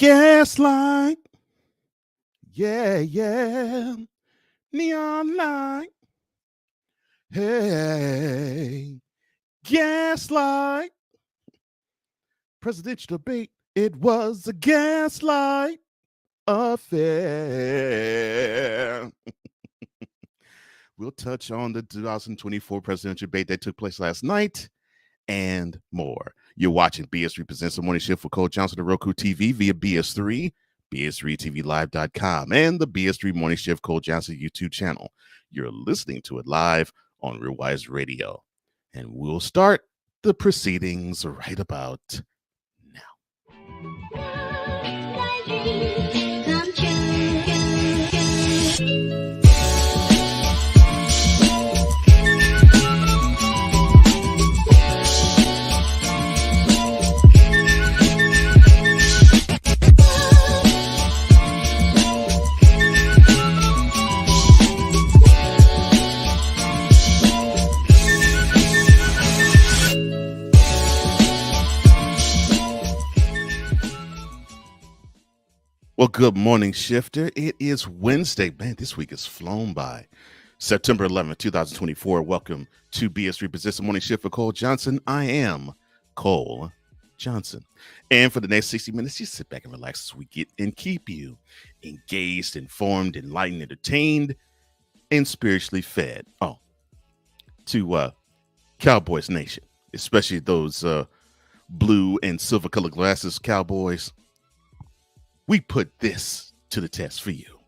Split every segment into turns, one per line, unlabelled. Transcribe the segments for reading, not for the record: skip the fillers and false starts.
Gaslight, yeah, yeah. Neon light, hey. Gaslight, presidential debate. It was a gaslight affair. We'll touch on the 2024 presidential debate that took place last night and more. You're watching BS3 Presents the Morning Shift with Cole Johnson on Roku TV via BS3, BS3TVLive.com, and the BS3 Morning Shift Cole Johnson YouTube channel. You're listening to it live on Real Wise Radio. And we'll start the proceedings right about now. Well, good morning, Shifter. It is Wednesday. Man, this week has flown by. September 11th, 2024. Welcome to BS3 Presents the Morning Shift for Cole Johnson. I am Cole Johnson. And for the next 60 minutes, just sit back and relax as we get and keep you engaged, informed, enlightened, entertained, and spiritually fed. Oh, to Cowboys Nation, especially those blue and silver colored glasses Cowboys. We put this to the test for you.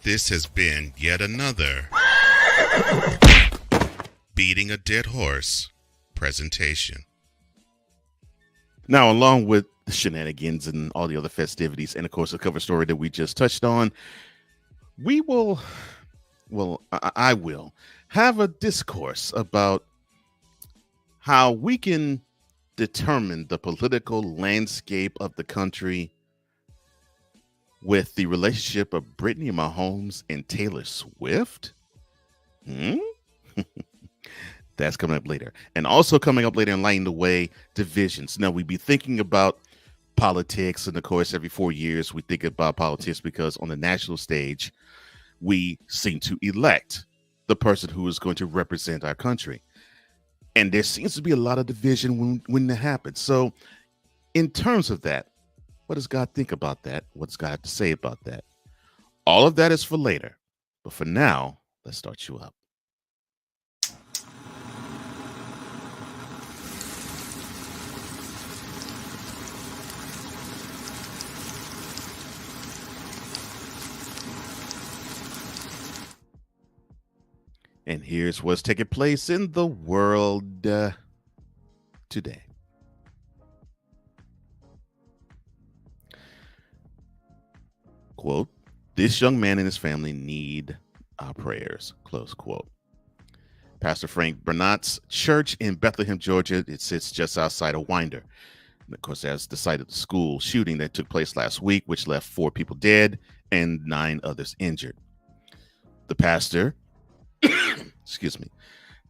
This has been yet another Beating a Dead Horse presentation.
Now, along with the shenanigans and all the other festivities, and of course the cover story that we just touched on, I will have a discourse about how we can determine the political landscape of the country with the relationship of Brittany Mahomes and Taylor Swift. That's coming up later. And also coming up later in Lighting the Way, divisions. Now, we be thinking about politics, and of course, every 4 years we think about politics because on the national stage, we seem to elect the person who is going to represent our country. And there seems to be a lot of division when that happens. So in terms of that, what does God think about that? What does God have to say about that? All of that is for later. But for now, let's start you up. And here's what's taking place in the world today. Quote, this young man and his family need our prayers, close quote. Pastor Frank Burnett's church in Bethlehem, Georgia, it sits just outside of Winder. And of course, that's the site of the school shooting that took place last week, which left 4 people dead and 9 others injured. The pastor, excuse me,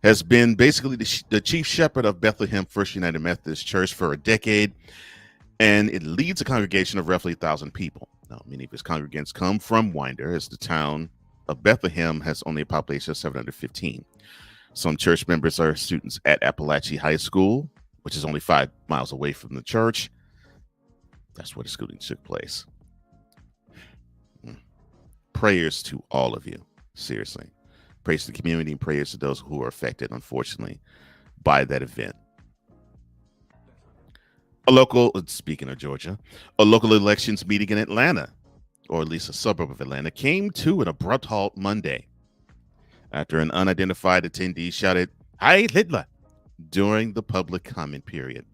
has been basically the chief shepherd of Bethlehem First United Methodist Church for a decade, and it leads a congregation of roughly 1,000 people. Now, many of his congregants come from Winder, as the town of Bethlehem has only a population of 715. Some church members are students at Appalachia High School, which is only 5 miles away from the church. That's where the shooting took place. Prayers to all of you, seriously. Prayers to the community and prayers to those who are affected, unfortunately, by that event. Speaking of Georgia, a local elections meeting in Atlanta, or at least a suburb of Atlanta, came to an abrupt halt Monday after an unidentified attendee shouted, "Heil Hitler," during the public comment period.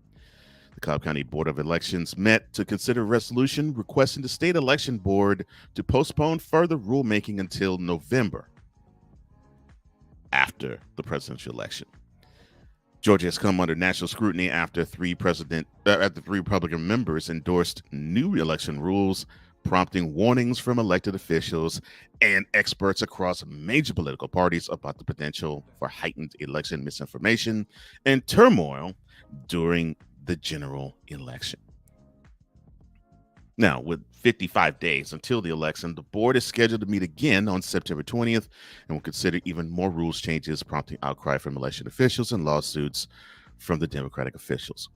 The Cobb County Board of Elections met to consider a resolution requesting the state election board to postpone further rulemaking until November, after the presidential election. Georgia has come under national scrutiny after 3 Republican members endorsed new election rules, prompting warnings from elected officials and experts across major political parties about the potential for heightened election misinformation and turmoil during the general election. Now, with 55 days until the election, the board is scheduled to meet again on September 20th and will consider even more rules changes, prompting outcry from election officials and lawsuits from the Democratic officials.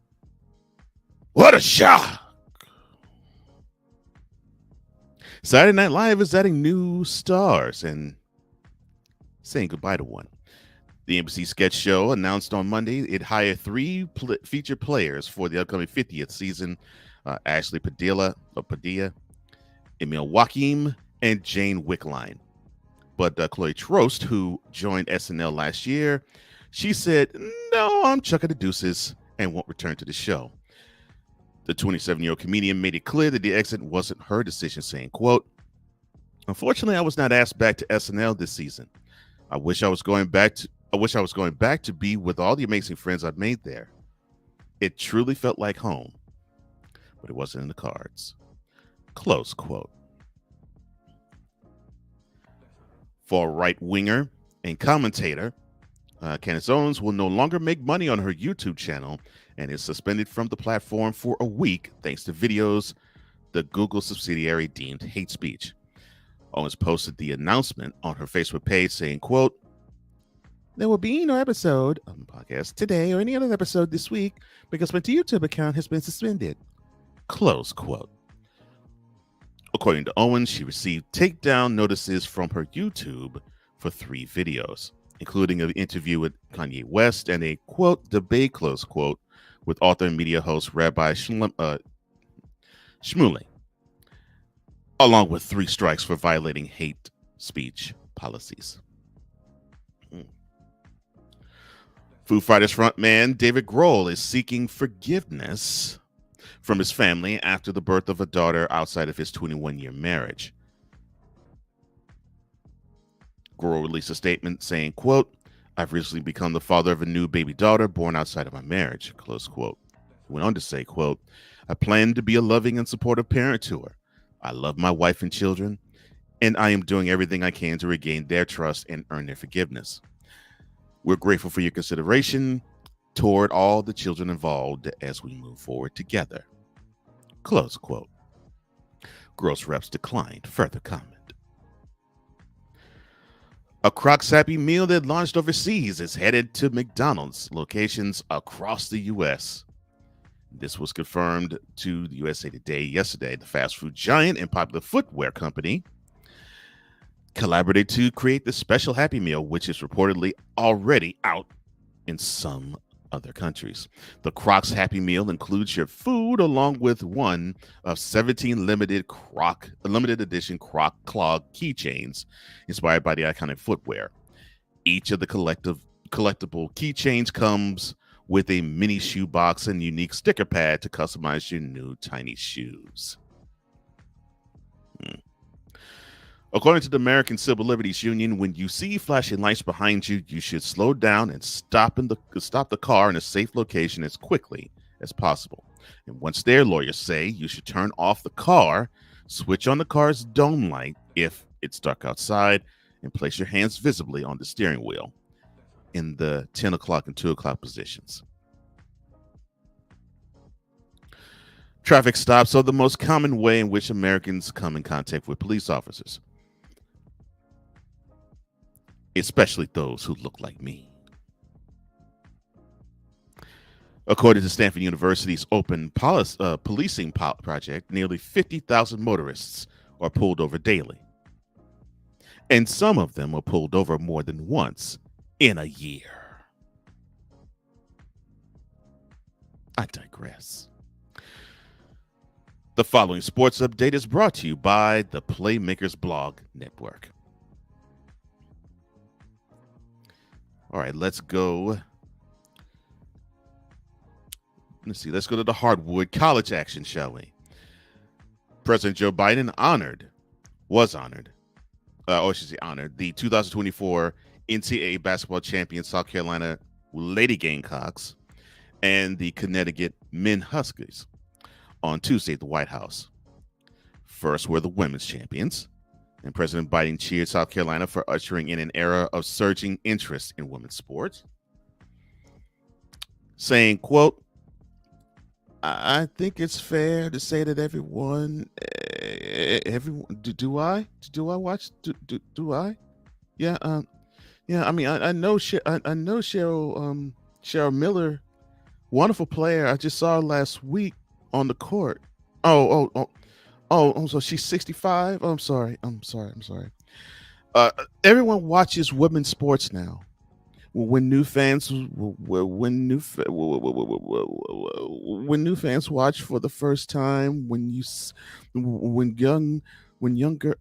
What a shock! Saturday Night Live is adding new stars and saying goodbye to one. The NBC sketch show announced on Monday it hired three featured players for the upcoming 50th season: Ashley Padilla, Emil Joachim, and Jane Wickline. But Chloe Trost, who joined SNL last year, she said, "No, I'm chucking the deuces," and won't return to the show. The 27-year-old comedian made it clear that the exit wasn't her decision, saying, quote, "Unfortunately, I was not asked back to SNL this season. I wish I was going back to be with all the amazing friends I've made there. It truly felt like home, but it wasn't in the cards." Close quote. For right winger and commentator, Candace Owens will no longer make money on her YouTube channel and is suspended from the platform for a week thanks to videos the Google subsidiary deemed hate speech. Owens posted the announcement on her Facebook page saying, quote, "There will be no episode of the podcast today or any other episode this week because my YouTube account has been suspended." Close quote. According to Owens, she received takedown notices from her YouTube for 3 videos, including an interview with Kanye West and a, quote, debate, close quote, with author and media host Rabbi Shmuley, along with 3 strikes for violating hate speech policies. Foo Fighters frontman David Grohl is seeking forgiveness from his family after the birth of a daughter outside of his 21-year marriage. Grohl released a statement saying, quote, "I've recently become the father of a new baby daughter born outside of my marriage," close quote. He went on to say, quote, "I plan to be a loving and supportive parent to her. I love my wife and children, and I am doing everything I can to regain their trust and earn their forgiveness. We're grateful for your consideration toward all the children involved as we move forward together." Close quote. Gross reps declined further comment. A Crocs Happy Meal that launched overseas is headed to McDonald's locations across the U.S. This was confirmed to the USA Today yesterday. The fast food giant and popular footwear company collaborated to create the special Happy Meal, which is reportedly already out in some other countries. The Crocs Happy Meal includes your food along with one of 17 limited edition Croc clog keychains inspired by the iconic footwear. Each of the collectible keychains comes with a mini shoe box and unique sticker pad to customize your new tiny shoes. According to the American Civil Liberties Union, when you see flashing lights behind you, you should slow down and stop the car in a safe location as quickly as possible. And once there, lawyers say you should turn off the car, switch on the car's dome light if it's dark outside, and place your hands visibly on the steering wheel in the 10 o'clock and 2 o'clock positions. Traffic stops are the most common way in which Americans come in contact with police officers, especially those who look like me. According to Stanford University's Open Policing Project, nearly 50,000 motorists are pulled over daily. And some of them are pulled over more than once in a year. I digress. The following sports update is brought to you by the Playmakers Blog Network. All right, let's go. Let's go to the hardwood college action, shall we? President Joe Biden was honored, the 2024 NCAA basketball champion South Carolina Lady Gamecocks and the Connecticut Men Huskies on Tuesday at the White House. First were the women's champions, and President Biden cheered South Carolina for ushering in an era of surging interest in women's sports, saying, quote, I think it's fair to say that everyone, do I watch, do I? Yeah, yeah. I mean, I know, I know Cheryl Miller, wonderful player. I just saw her last week on the court. Oh, oh, oh, oh. So she's 65. Oh, I'm sorry. I'm sorry. Uh, Everyone watches women's sports now. When new fans, when new, when new fans watch for the first time, when younger,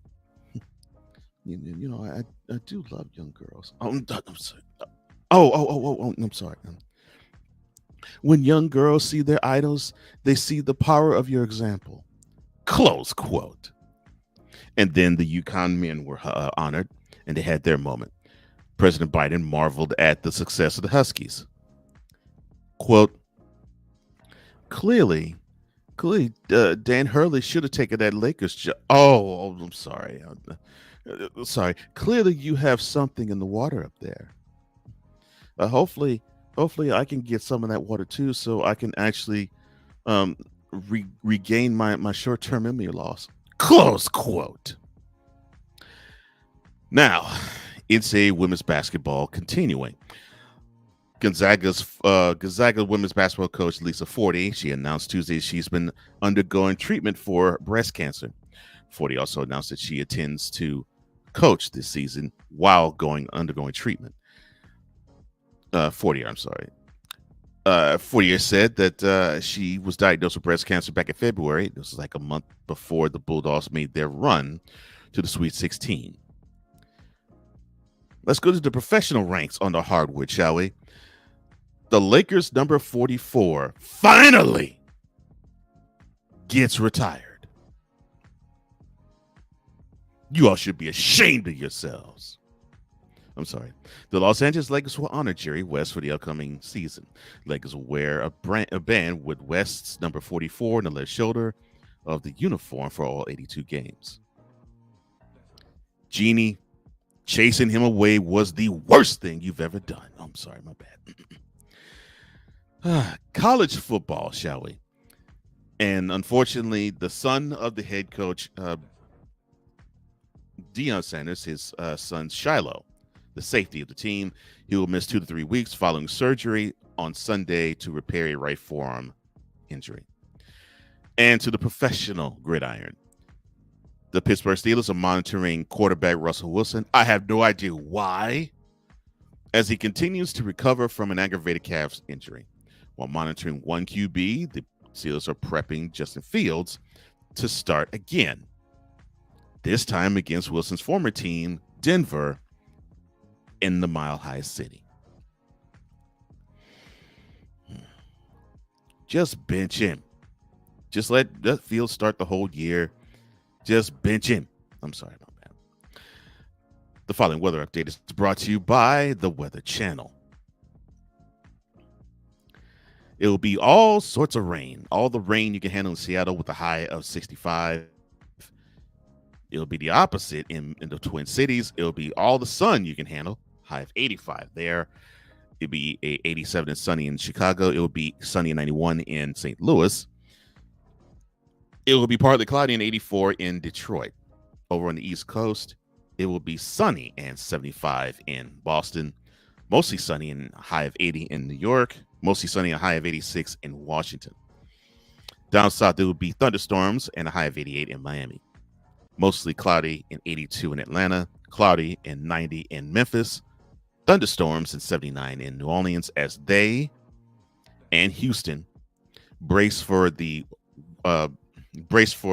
I do love young girls. I'm sorry. I'm sorry. When young girls see their idols, they see the power of your example. Close quote. And then the Yukon men were honored, and they had their moment. President Biden marveled at the success of the Huskies. Quote, clearly, Dan Hurley should have taken that Lakers job. I'm sorry. Sorry. Clearly, you have something in the water up there. Hopefully, I can get some of that water too, so I can actually um, regain my short term memory loss. Close quote. Now, it's a women's basketball continuing. Gonzaga women's basketball coach Lisa Forte, she announced Tuesday she's been undergoing treatment for breast cancer. Forte also announced that she intends to coach this season while undergoing treatment. Fortier, I'm sorry. Fortier said that she was diagnosed with breast cancer back in February. This was like a month before the Bulldogs made their run to the Sweet 16. Let's go to the professional ranks on the hardwood, shall we? The Lakers number 44 finally gets retired. You all should be ashamed of yourselves. I'm sorry. The Los Angeles Lakers will honor Jerry West for the upcoming season. Lakers will wear a band with West's number 44 on the left shoulder of the uniform for all 82 games. Jeannie, chasing him away was the worst thing you've ever done. I'm sorry, my bad. College football, shall we? And unfortunately, the son of the head coach, Deion Sanders, his son Shiloh, the safety of the team, he will miss 2 to 3 weeks following surgery on Sunday to repair a right forearm injury. And to the professional gridiron, the Pittsburgh Steelers are monitoring quarterback Russell Wilson. I have no idea why, as he continues to recover from an aggravated calf injury. While monitoring one QB, the Steelers are prepping Justin Fields to start again, this time against Wilson's former team, Denver, in the Mile High City. Just bench him. Just let Fields start the whole year. Just bench him. I'm sorry about that. The following weather update is brought to you by the Weather Channel. It will be all sorts of rain. All the rain you can handle in Seattle with a high of 65. It'll be the opposite in the Twin Cities. It'll be all the sun you can handle, high of 85 there. It'll be 87 and sunny in Chicago. It will be sunny and 91 in St. Louis. It will be partly cloudy and 84 in Detroit. Over on the East Coast, it will be sunny and 75 in Boston. Mostly sunny and a high of 80 in New York. Mostly sunny and a high of 86 in Washington. Down south, there will be thunderstorms and a high of 88 in Miami. Mostly cloudy and 82 in Atlanta. Cloudy and 90 in Memphis. Thunderstorms and 79 in New Orleans as they and Houston brace for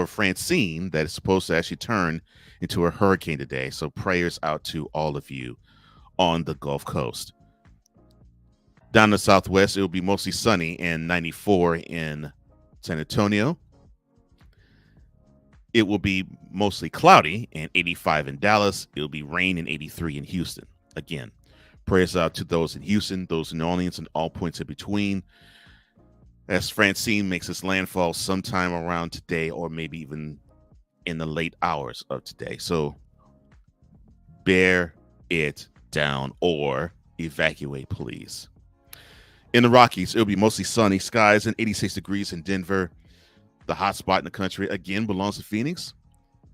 Francine that is supposed to actually turn into a hurricane today. So prayers out to all of you on the Gulf Coast. Down the Southwest, it will be mostly sunny and 94 in San Antonio. It will be mostly cloudy and 85 in Dallas. It will be rain and 83 in Houston. Again, prayers out to those in Houston, those in New Orleans, and all points in between, as Francine makes its landfall sometime around today or maybe even in the late hours of today. So bear it down or evacuate, please. In the Rockies, it'll be mostly sunny skies and 86 degrees in Denver. The hot spot in the country again belongs to Phoenix.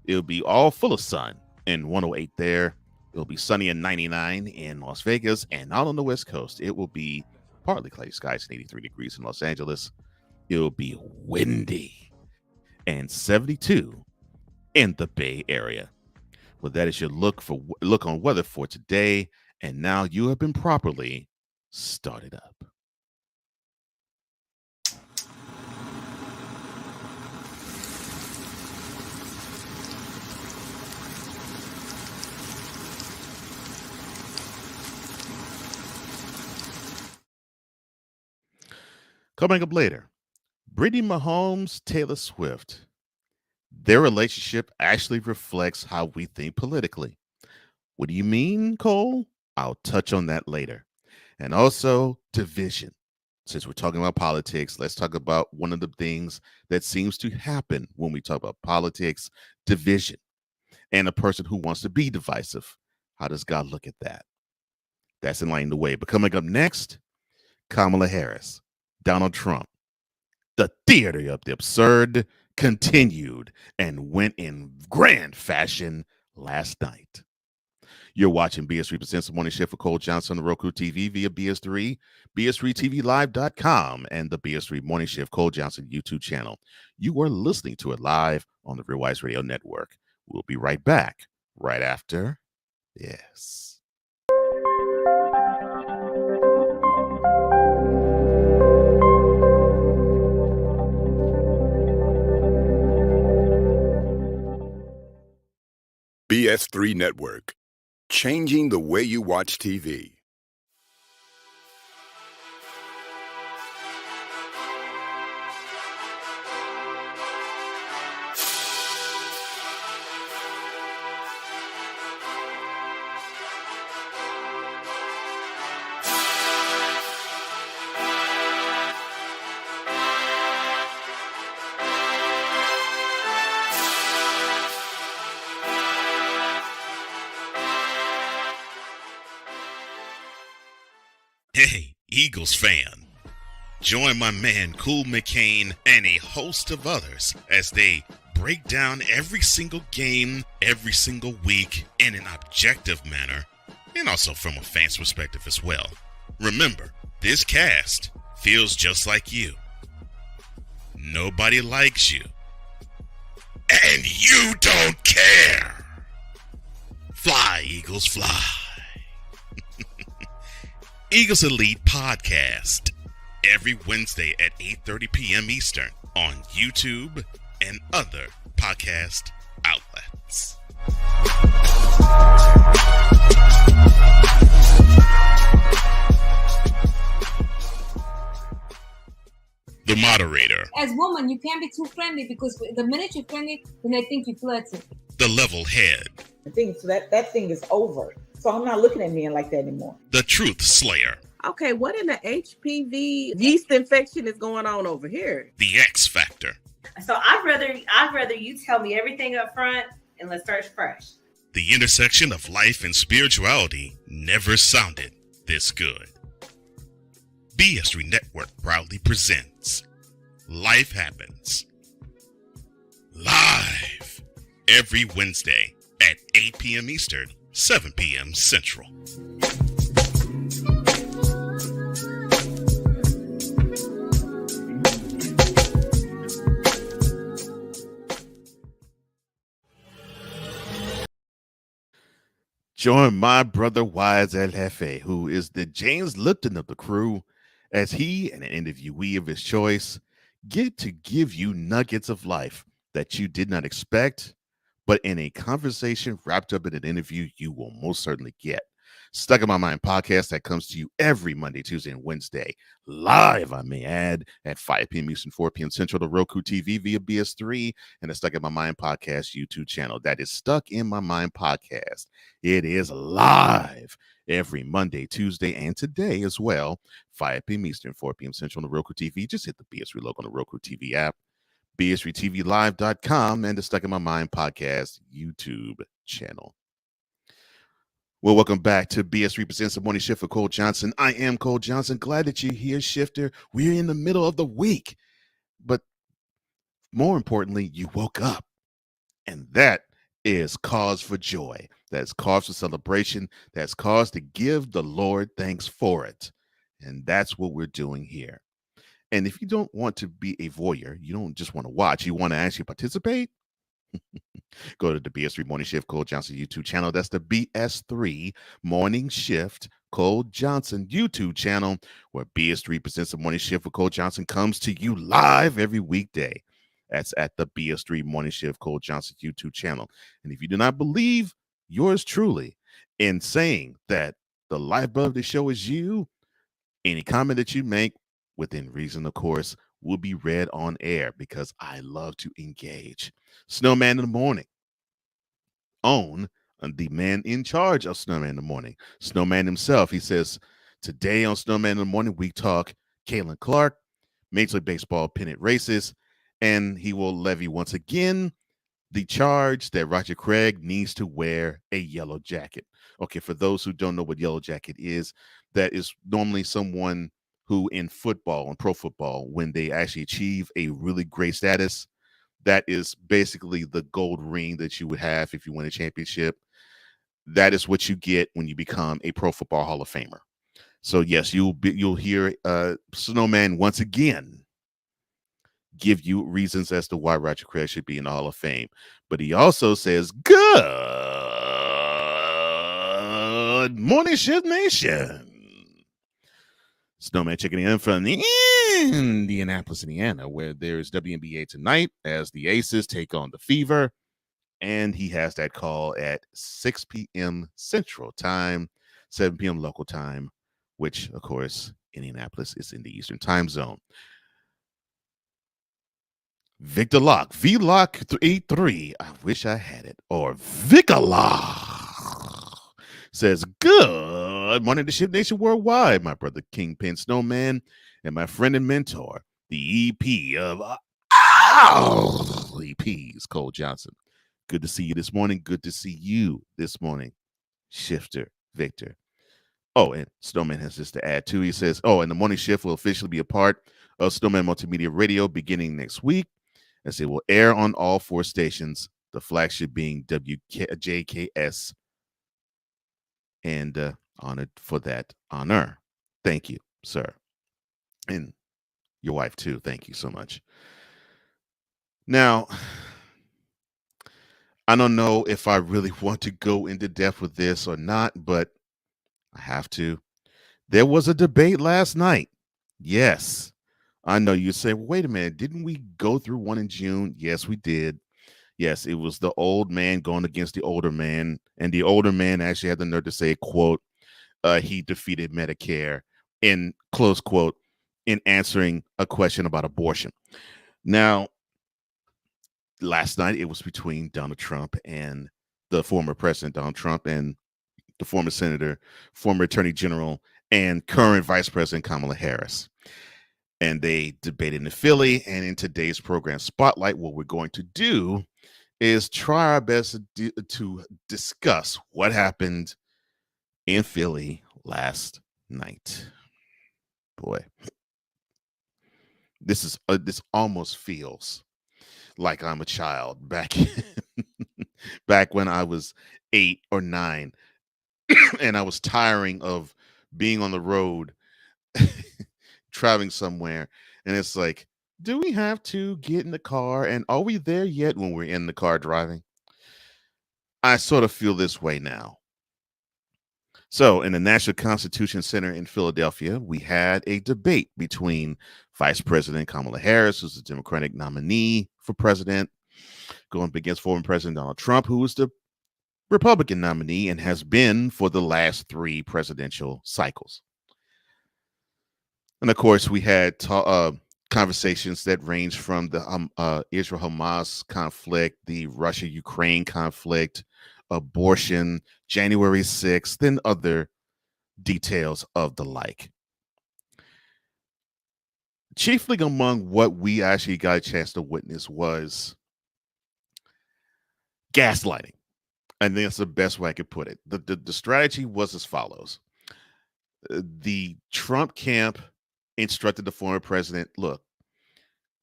It'll be all full of sun and 108 there. It'll be sunny and 99 in Las Vegas, and out on the West Coast, it will be partly cloudy skies and 83 degrees in Los Angeles. It'll be windy and 72 in the Bay Area. Well, that is your look on weather for today, and now you have been properly started up. Coming up later, Brittany Mahomes, Taylor Swift. Their relationship actually reflects how we think politically. What do you mean, Cole? I'll touch on that later. And also, division. Since we're talking about politics, let's talk about one of the things that seems to happen when we talk about politics: division, and a person who wants to be divisive. How does God look at that? That's in line the way. But coming up next, Kamala Harris, Donald Trump. The theater of the absurd continued and went in grand fashion last night. You're watching BS3 Presents the Morning Shift for Cole Johnson on the Roku TV via BS3, BS3TVLive.com, and the BS3 Morning Shift Cole Johnson YouTube channel. You are listening to it live on the Real Wise Radio Network. We'll be right back right after this.
BS3 Network, changing the way you watch TV.
Hey, Eagles fan. Join my man Cool McCain and a host of others as they break down every single game, every single week in an objective manner, and also from a fan's perspective as well. Remember, this cast feels just like you. Nobody likes you. And you don't care. Fly, Eagles, fly. Eagles Elite Podcast, every Wednesday at 8:30 p.m. Eastern on YouTube and other podcast outlets. The moderator.
As woman, you can't be too friendly because the minute you're friendly, then they think you're flirting.
The level head.
I think so that thing is over. So I'm not looking at men like that anymore.
The truth slayer.
Okay, what in the HPV yeast infection is going on over here?
The X Factor.
So I'd rather you tell me everything up front and let's start fresh.
The intersection of life and spirituality never sounded this good. BS3 Network proudly presents Life Happens live every Wednesday at 8 p.m. Eastern, 7 p.m. Central.
Join my brother Wise El Jefe, who is the James Lipton of the crew, as he and an interviewee of his choice get to give you nuggets of life that you did not expect, but in a conversation wrapped up in an interview you will most certainly get. Stuck in My Mind podcast that comes to you every Monday, Tuesday, and Wednesday, live, I may add, at 5 p.m. Eastern, 4 p.m. Central, to Roku TV via BS3, and the Stuck in My Mind podcast YouTube channel. That is Stuck in My Mind podcast. It is live every Monday, Tuesday, and today as well, 5 p.m. Eastern, 4 p.m. Central on the Roku TV. Just hit the BS3 logo on the Roku TV app, BS3TVLive.com, and the Stuck in My Mind podcast YouTube channel. Well, welcome back to BS3 Presents the Morning Shift for Cole Johnson. I am Cole Johnson. Glad that you're here, Shifter. We're in the middle of the week. But more importantly, you woke up. And that is cause for joy. That's cause for celebration. That's cause to give the Lord thanks for it. And that's what we're doing here. And if you don't want to be a voyeur, you don't just want to watch, you want to actually participate, go to the BS3 Morning Shift Cole Johnson YouTube channel. That's the BS3 Morning Shift Cole Johnson YouTube channel, where BS3 Presents the Morning Shift with Cole Johnson comes to you live every weekday. That's at the BS3 Morning Shift Cole Johnson YouTube channel. And if you do not believe yours truly in saying that the lifeblood of the show is you, any comment that you make, within reason, of course, will be read on air because I love to engage. Snowman in the Morning. Own the man in charge of Snowman in the Morning. Snowman himself, he says, today on Snowman in the Morning, we talk Caitlin Clark, Major League Baseball pennant races, and he will levy once again the charge that Roger Craig needs to wear a yellow jacket. Okay, for those who don't know what yellow jacket is, that is normally someone who in football and pro football, when they actually achieve a really great status, that is basically the gold ring that you would have if you win a championship. That is what you get when you become a Pro Football Hall of Famer. So yes, you'll hear Snowman once again give you reasons as to why Roger Craig should be in the Hall of Fame. But he also says, "Good morning, Shift Nation." Snowman checking in from Indianapolis, Indiana, where there's WNBA tonight as the Aces take on the Fever. And he has that call at 6 p.m. Central Time, 7 p.m. local time, which, of course, Indianapolis is in the Eastern Time Zone. Victor Lock, VLock 83. I wish I had it. Or Vicalock says, "Good morning to Ship Nation Worldwide, my brother Kingpin Snowman, and my friend and mentor, the EP of all EPs, Cole Johnson. Good to see you this morning. Good to see you this morning, Shifter Victor." Oh, and Snowman has this to add too. He says, "Oh, and the morning shift will officially be a part of Snowman Multimedia Radio beginning next week, as it will air on all 4 stations, the flagship being WJKS, and honored for that honor. Thank you, sir. And your wife too. Thank you so much." Now, I don't know if I really want to go into depth with this or not, but I have to. There was a debate last night. Yes. I know you say, wait a minute, didn't we go through one in June? Yes, we did. Yes, it was the old man going against the older man. And the older man actually had the nerve to say, quote, he defeated Medicare, in close quote, in answering a question about abortion. Now, last night it was between Donald Trump and the former president, Donald Trump, and the former senator, former attorney general, and current vice president Kamala Harris. And they debated in Philly. And in today's program Spotlight, what we're going to do is try our best to discuss what happened in Philly last night. Boy, this almost feels like I'm a child back back when I was 8 or 9 and I was tiring of being on the road traveling somewhere, and it's like, do we have to get in the car, and are we there yet when we're in the car driving? I sort of feel this way now. So in the National Constitution Center in Philadelphia, we had a debate between Vice President Kamala Harris, who's the Democratic nominee for president, going up against former President Donald Trump, who is the Republican nominee and has been for the last 3 presidential cycles. And of course, we had conversations that range from the Israel-Hamas conflict, the Russia-Ukraine conflict, abortion, January 6th, and other details of the like. Chiefly among what we actually got a chance to witness was gaslighting. And that's the best way I could put it. The strategy was as follows. The Trump camp instructed the former president, look,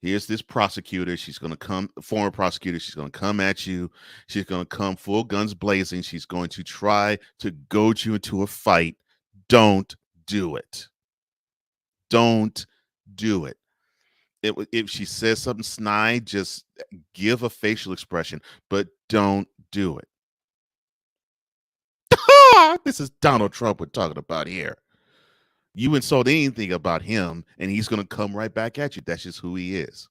here's this prosecutor. She's going to come, former prosecutor. She's going to come at you. She's going to come full guns blazing. She's going to try to goad you into a fight. Don't do it. Don't do it. If she says something snide, just give a facial expression, but don't do it. This is Donald Trump we're talking about here. You insult anything about him, and he's going to come right back at you. That's just who he is.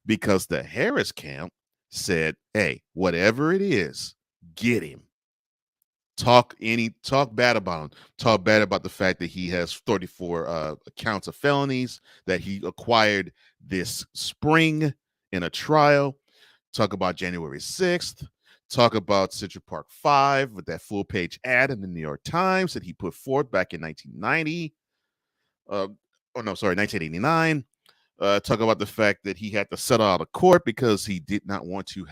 Because the Harris camp said, hey, whatever it is, get him. Talk bad about him. Talk bad about the fact that he has 34 counts of felonies that he acquired this spring in a trial. Talk about January 6th. Talk about Central Park 5 with that full page ad in the New York Times that he put forth back in 1990. 1989. Talk about the fact that he had to settle out of court because he did not want to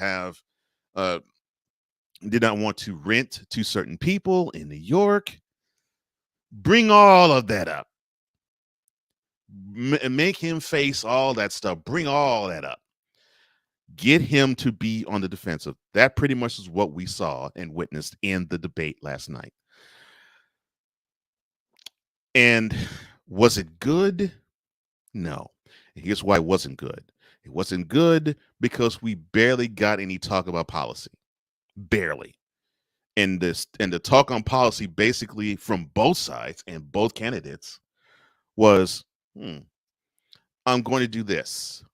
rent to certain people in New York. Bring all of that up. Make him face all that stuff. Bring all that up. Get him to be on the defensive. That pretty much is what we saw and witnessed in the debate last night. And was it good? No. Here's why it wasn't good. It wasn't good because we barely got any talk about policy. Barely. And the talk on policy basically from both sides and both candidates was, I'm going to do this.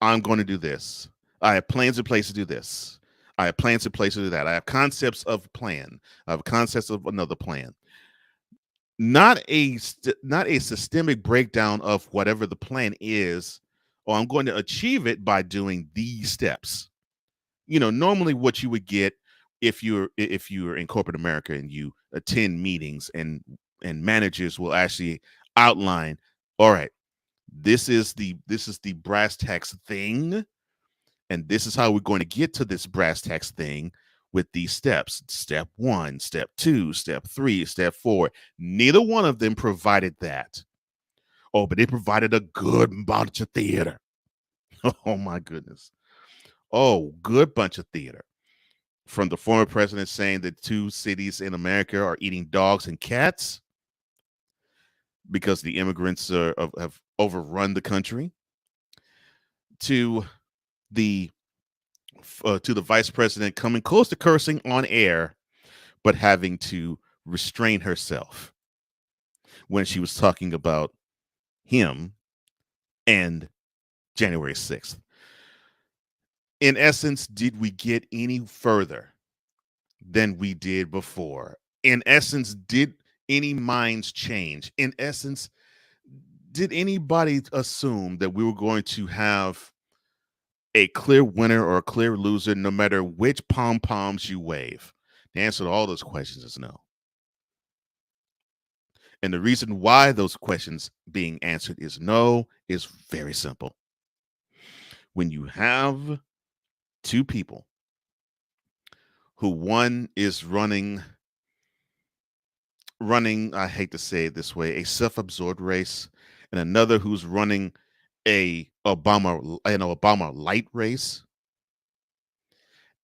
I'm going to do this. I have plans in place to do this. I have plans in place to do that. I have concepts of a plan. I have concepts of another plan. Not a systemic breakdown of whatever the plan is, or I'm going to achieve it by doing these steps. Normally what you would get if you're in corporate America and you attend meetings and managers will actually outline, all right, this is the brass tacks thing, and this is how we're going to get to this brass tacks thing with these steps. Step 1, step 2, step 3, step 4. Neither one of them provided that. Oh, but they provided a good bunch of theater. Oh my goodness. Oh, good bunch of theater. From the former president saying that 2 cities in America are eating dogs and cats because the immigrants have overrun the country, to the vice president coming close to cursing on air, but having to restrain herself when she was talking about him and January 6th. In essence, did we get any further than we did before? In essence, did any minds change? In essence, did anybody assume that we were going to have a clear winner or a clear loser no matter which pom-poms you wave? The answer to all those questions is no. And the reason why those questions being answered is no is very simple. When you have 2 people who one is running, I hate to say it this way, a self-absorbed race, and another who's running an Obama light race,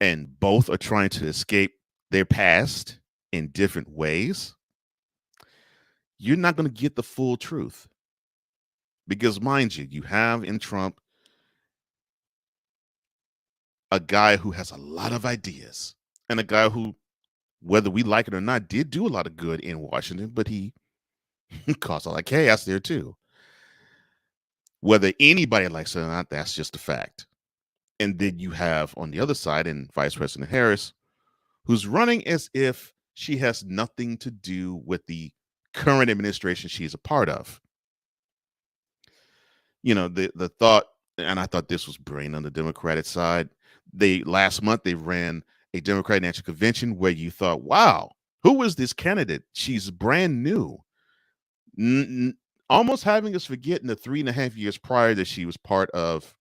and both are trying to escape their past in different ways, you're not going to get the full truth. Because mind you have in Trump a guy who has a lot of ideas, and a guy who, whether we like it or not, did do a lot of good in Washington, but he caused a lot of chaos there too. Whether anybody likes it or not, that's just a fact. And then you have on the other side, in Vice President Harris, who's running as if she has nothing to do with the current administration she's a part of. The thought, and I thought this was brilliant on the Democratic side. Last month they ran a Democratic National Convention where you thought, wow, who is this candidate? She's brand new. Almost having us forget in the 3.5 years prior that she was part of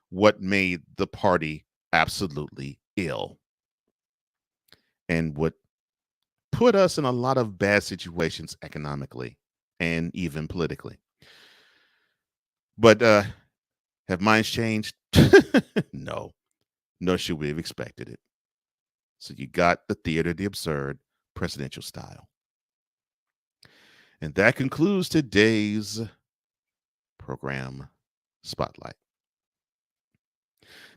what made the party absolutely ill. and would put us in a lot of bad situations economically and even politically. But have minds changed? No, nor should we have expected it. So you got the theater of the absurd, presidential style. And that concludes today's program Spotlight.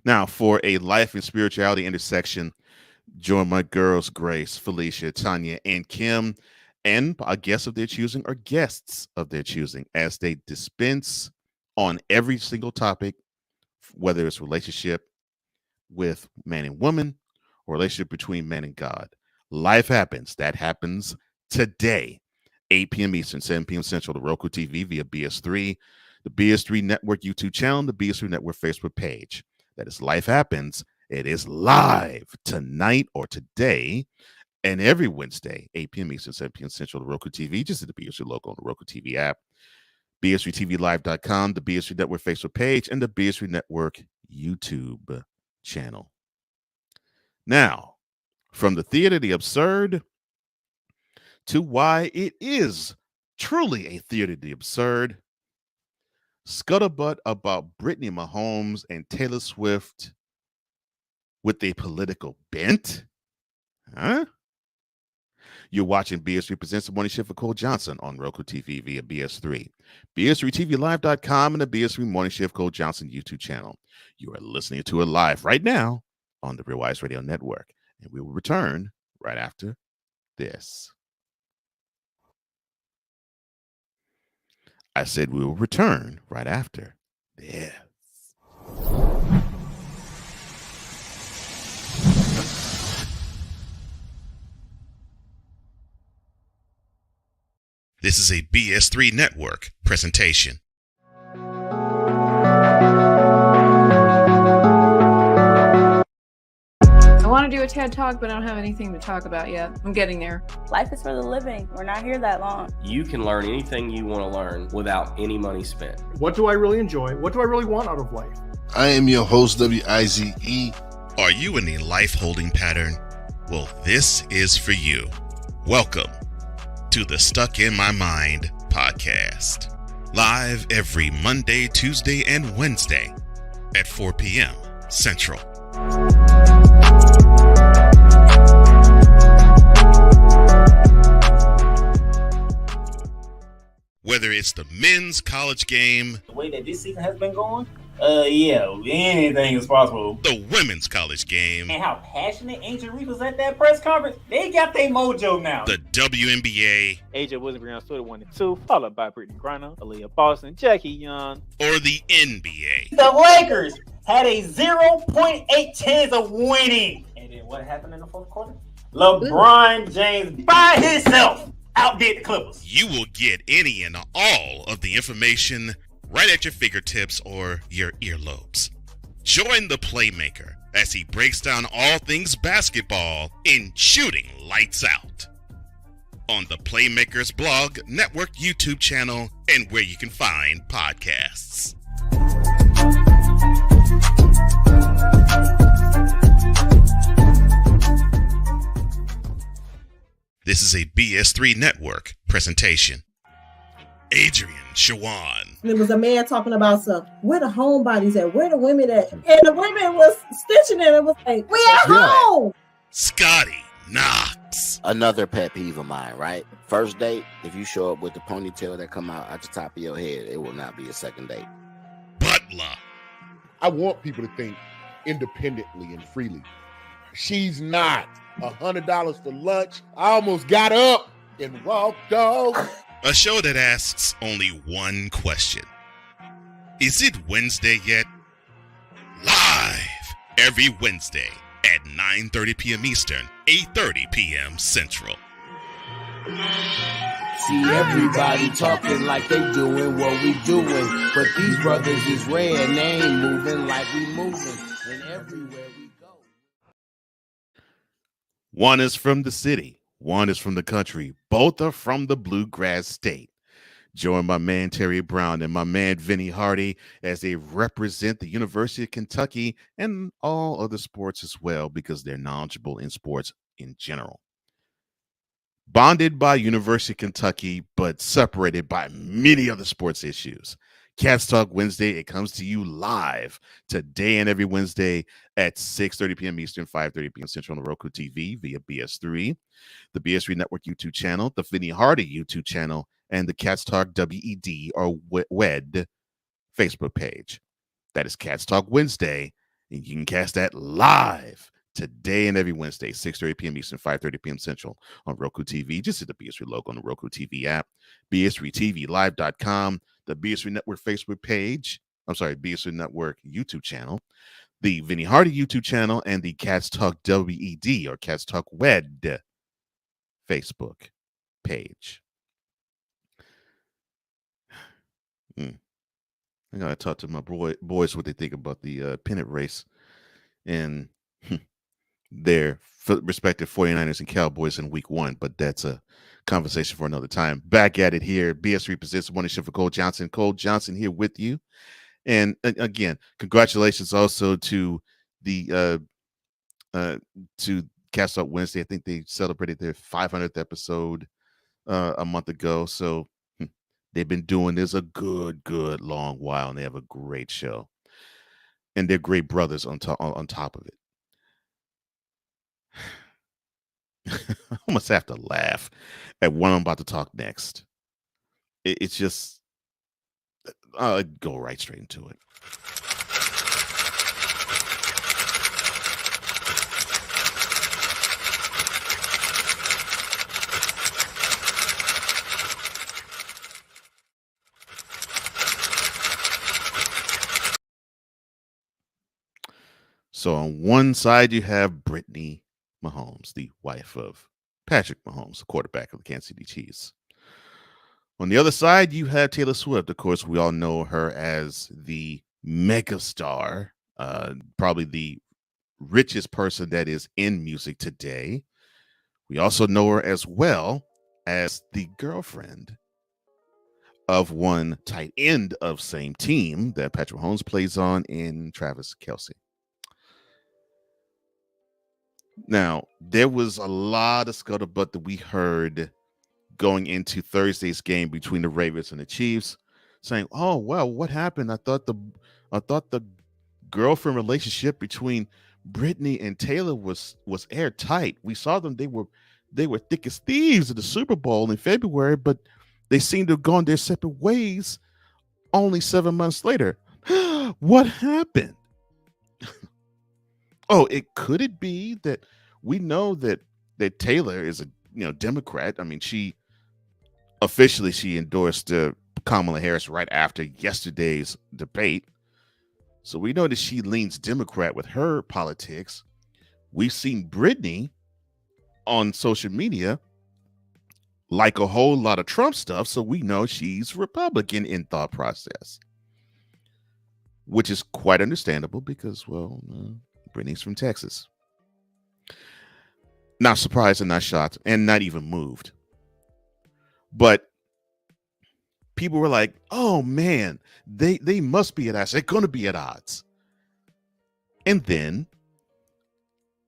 Now, for a life and spirituality intersection, join my girls, Grace, Felicia, Tanya, and Kim, and a guest of their choosing or guests of their choosing as they dispense on every single topic, whether it's relationship with man and woman or relationship between man and God. Life happens. That happens today, 8 p.m. Eastern, 7 p.m. Central, the Roku TV via BS3, the BS3 Network YouTube channel, the BS3 Network Facebook page. That is Life Happens. It is live tonight or today and every Wednesday, 8 p.m. Eastern, 7 p.m. Central, the Roku TV, just at the BS3 logo on the Roku TV app, BS3TVLive.com, the BS3 Network Facebook page, and the BS3 Network YouTube channel. Now, from the theater of the absurd to why it is truly a theater of the absurd, scuttlebutt about Brittany Mahomes and Taylor Swift with a political bent? Huh? You're watching BS3 Presents the Morning Shift with Cole Johnson on Roku TV via BS3, BS3TVLive.com, and the BS3 Morning Shift Cole Johnson YouTube channel. You are listening to it live right now on the Real Wise Radio Network, and we will return right after this. I said we will return right after this.
This is a BS3 Network presentation.
I want to do a TED Talk, but I don't have anything to talk about yet. I'm getting there.
Life is for the living. We're not here that long.
You can learn anything you want to learn without any money spent.
What do I really enjoy? What do I really want out of life?
I am your host, WIZE.
Are you in a life-holding pattern? Well, this is for you. Welcome to the Stuck in My Mind podcast. Live every Monday, Tuesday, and Wednesday at 4 p.m. Central. Whether it's the men's college game,
the way that this season has been going, yeah, anything is possible.
The women's college game,
and how passionate Angel Reese was at that press conference, they got their mojo now.
The WNBA,
AJ Wilson, Brianna Stewart 1 and 2, followed by Brittany Griner, Aaliyah Boston, Jackie Young,
or the NBA.
The Lakers had a 0.8 chance of winning. And then what happened in the fourth quarter? LeBron James by himself outdid the Clippers.
You will get any and all of the information right at your fingertips or your earlobes. Join the Playmaker as he breaks down all things basketball in Shooting Lights Out on the Playmaker's blog, network, YouTube channel, and where you can find podcasts. This is a BS3 Network presentation. Adrian Shawan.
There was a man talking about where the homebodies at, where the women at, and the women was stitching it. It was like, we at home.
Scotty Knox.
Another pet peeve of mine, right? First date, if you show up with the ponytail that come out at the top of your head, it will not be a second date.
Butler.
I want people to think independently and freely. She's not. $100 for lunch. I almost got up and walked off.
A show that asks only one question. Is it Wednesday yet? Live every Wednesday at 9:30 p.m. Eastern, 8:30 p.m. Central.
See everybody talking like they doing what we doing, but these brothers is red, they ain't moving like we moving, and everywhere we go.
One is from the city, one is from the country. Both are from the bluegrass state. Join my man Terry Brown and my man Vinny Hardy as they represent the University of Kentucky and all other sports as well, because they're knowledgeable in sports in general. Bonded by University of Kentucky, but separated by many other sports issues. Cats Talk Wednesday, it comes to you live today and every Wednesday at 6:30 p.m. Eastern, 5:30 p.m. Central on the Roku TV via BS3, the BS3 Network YouTube channel, the Vinny Hardy YouTube channel, and the Cats Talk WED or WED Facebook page. That is Cats Talk Wednesday, and you can catch that live today and every Wednesday, 6:30 p.m. Eastern, 5:30 p.m. Central on Roku TV. Just hit the BS3 logo on the Roku TV app, BS3TVLive.com, the BS3 Network Facebook page. I'm sorry, BS3 Network YouTube channel, the Vinny Hardy YouTube channel, and the Cats Talk WED or Cats Talk WED Facebook page. I gotta talk to my boys what they think about the pennant race and their respective 49ers and Cowboys in week 1, but that's a conversation for another time. Back at it here. BS3 presents the morning show for Cole Johnson. Cole Johnson here with you. And again, congratulations also to the to Cast Talk Wednesday. I think they celebrated their 500th episode a month ago. So they've been doing this a good long while, and they have a great show. And they're great brothers on top of it. I almost have to laugh at what I'm about to talk next. It's just, I'll go right straight into it. So on one side, you have Brittany Mahomes, the wife of Patrick Mahomes, the quarterback of the Kansas City Chiefs. On the other side, you have Taylor Swift. Of course, we all know her as the megastar, probably the richest person that is in music today. We also know her as well as the girlfriend of one tight end of same team that Patrick Mahomes plays on in Travis Kelce. Now, there was a lot of scuttlebutt that we heard going into Thursday's game between the Ravens and the Chiefs, saying, "Oh, well, what happened? I thought the girlfriend relationship between Brittany and Taylor was airtight. We saw them; they were thick as thieves at the Super Bowl in February, but they seem to have gone their separate ways only 7 months later. What happened?" Oh, could it be that we know that Taylor is a Democrat? I mean, she endorsed Kamala Harris right after yesterday's debate. So we know that she leans Democrat with her politics. We've seen Brittany on social media like a whole lot of Trump stuff, so we know she's Republican in thought process, which is quite understandable because, well, Brittany's from Texas. Not surprised and not shocked and not even moved. But people were like, "Oh man, they must be at odds. They're going to be at odds." And then